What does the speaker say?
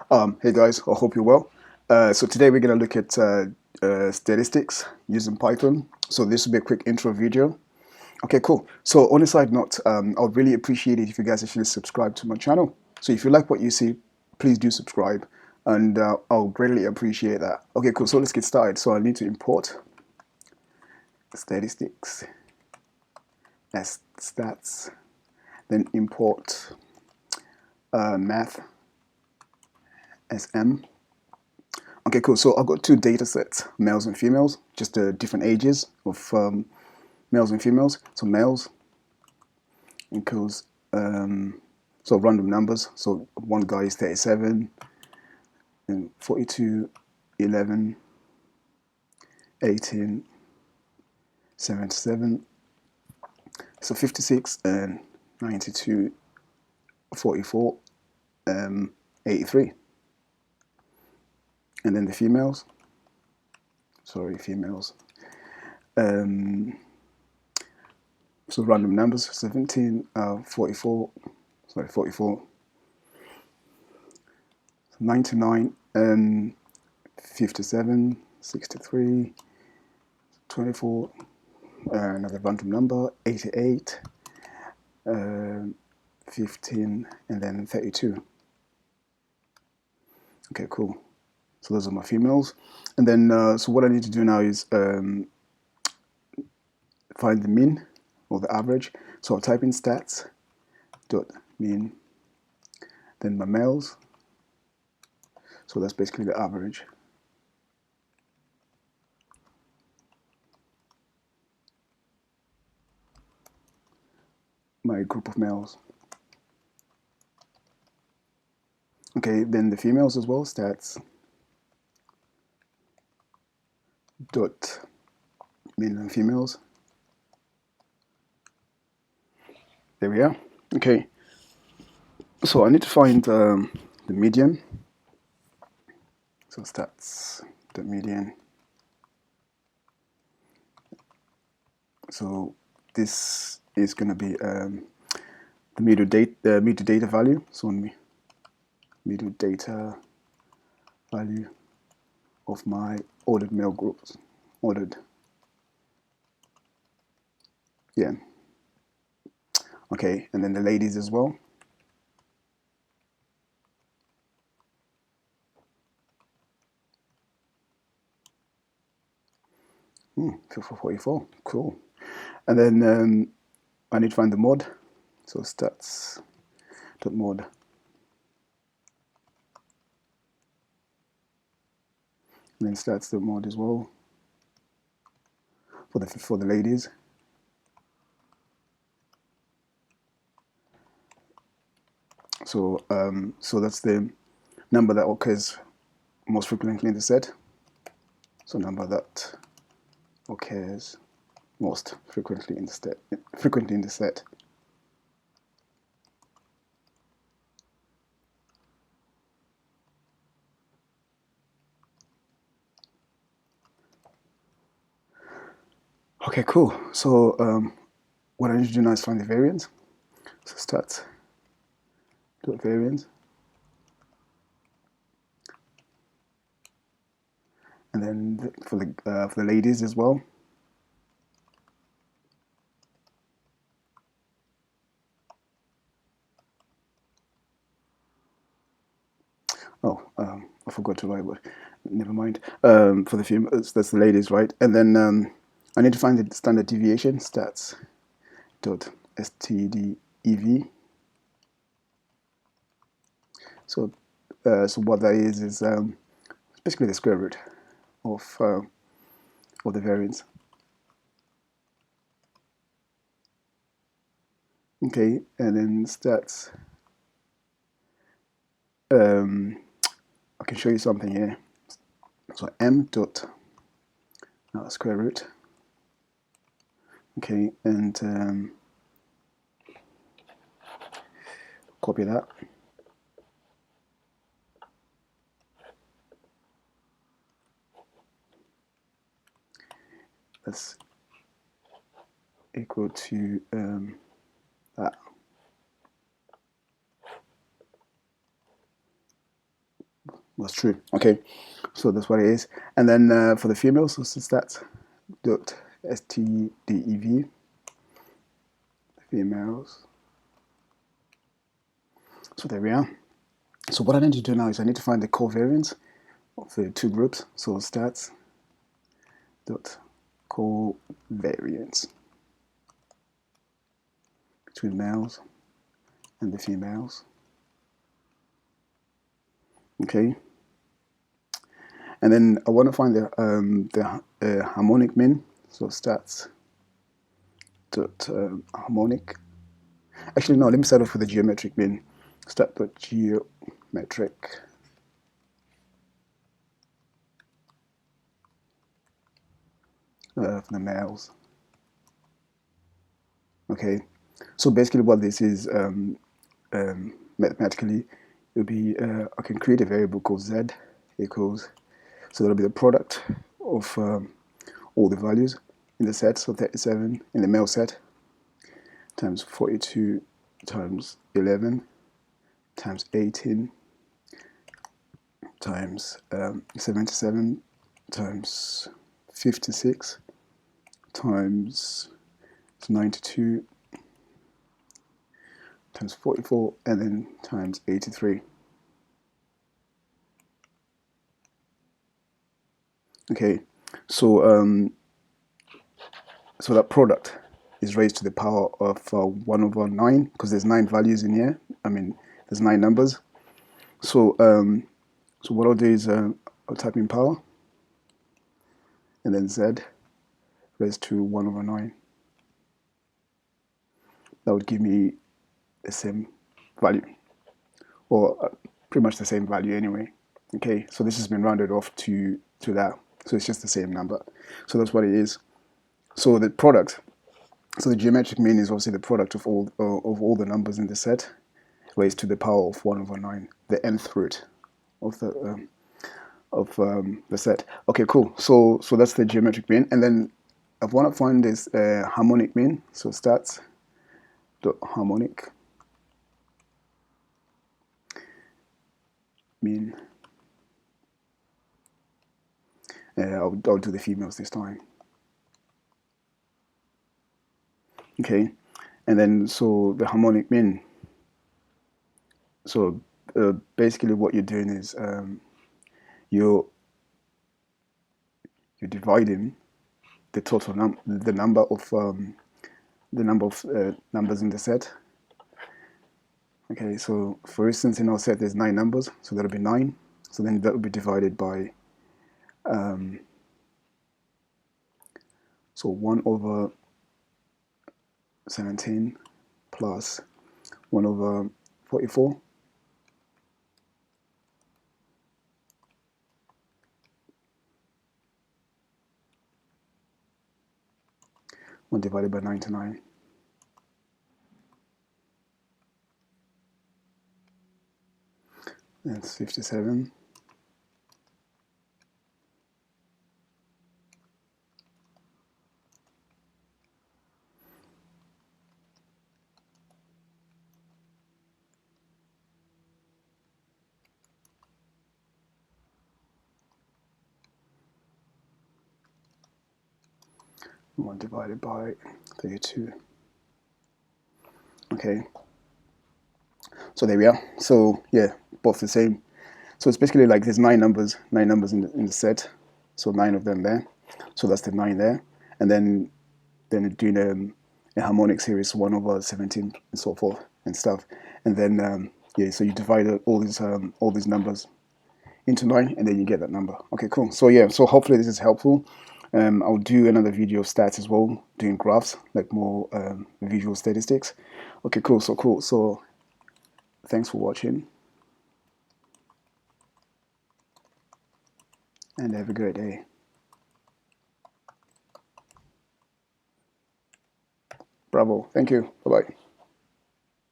Hey guys, I hope you're well. So today we're going to look at statistics using Python. So this will be a quick intro video. Okay, cool. So on a side note, I would really appreciate it if you guys actually subscribe to my channel. So if you like what you see, please do subscribe, and I'll greatly appreciate that. Okay, cool. So let's get started. So I need to import statistics as stats, then import math as m. Okay, cool. So I've got two data sets, males and females, just different ages of males and females. So males equals so random numbers. So one guy is 37, and 42, 11, 18, 77. So 56 and 92, 44, 83. And then the females. Sorry, females. So random numbers, 17, 44, 99, 57, 63, 24, another random number, 88, 15, and then 32. Okay, cool. So those are my females. And then, so what I need to do now is find the mean or the average. So I'll type in stats dot mean, then my males. So that's basically the average. My group of males. Okay, then the females as well, stats dot mean and females. There we are. Okay, so I need to find the median. So stats dot median. So this is going to be the meter data value. So meter data value of my ordered male groups. Ordered. Yeah. Okay, and then the ladies as well. For 44. Cool. And then I need to find the mod. So stats.mod. And then stats.mod as well for the ladies. So so that's the number that occurs most frequently in the set. So number that occurs most frequently in the set. Okay, cool. So what I need to do now is find the variance. So stats dot variance, and then for the ladies as well. Oh, I forgot to write, but never mind. For the females, that's the ladies, right? And then I need to find the standard deviation, stats dot stdev. So what that is basically the square root of the variance. Okay, and then stats. I can show you something here. So m dot square root. Okay, and copy that. That's equal to that. was true. Okay, so that's what it is. And then for the females, so stats dot stdev females. So there we are. So what I need to do now is I need to find the covariance of the two groups. So stats dot covariance between males and the females. Okay. And then I want to find the harmonic mean. So stats dot harmonic. Actually, no. Let me start off with the geometric mean. Stat dot geometric. For the males. Okay. So basically, what this is mathematically, it will be I can create a variable called z equals. So that'll be the product of all the values in the set, so 37 in the male set, times 42 times 11 times 18 times 77 times 56 times 92 times 44 and then times 83. Okay, so so that product is raised to the power of 1 over 9 because there's 9 values in here. I mean, there's 9 numbers. So so what I'll do is I'll type in power and then z raised to 1 over 9. That would give me the same value, or pretty much the same value anyway. Okay, so this has been rounded off to that, so it's just the same number. So that's what it is. So the product, so the geometric mean is obviously the product of all the numbers in the set raised to the power of 1 over 9, the nth root of the set. Okay, cool. So that's the geometric mean, and then I want to find this harmonic mean. So stats dot harmonic mean. I'll do the females this time. Okay, and then so the harmonic mean. So basically, what you're doing is you're dividing the total the number of numbers in the set. Okay, so for instance, in our set there's 9 numbers, so that'll be 9. So then that will be divided by so 1 over 17 plus 1 over 44. One divided by 99. That's 57. One divided by 32. Okay. So there we are. So yeah, both the same. So it's basically like there's 9 numbers in the set. So 9 of them there. So that's the 9 there. And then doing a harmonic series 1 over 17 and so forth and stuff. And then yeah, so you divide all these numbers into 9 and then you get that number. Okay, cool. So yeah, so hopefully this is helpful. I'll do another video of stats as well, doing graphs, like more visual statistics. Okay, cool. So thanks for watching and have a great day. Bravo. Thank you. Bye-bye.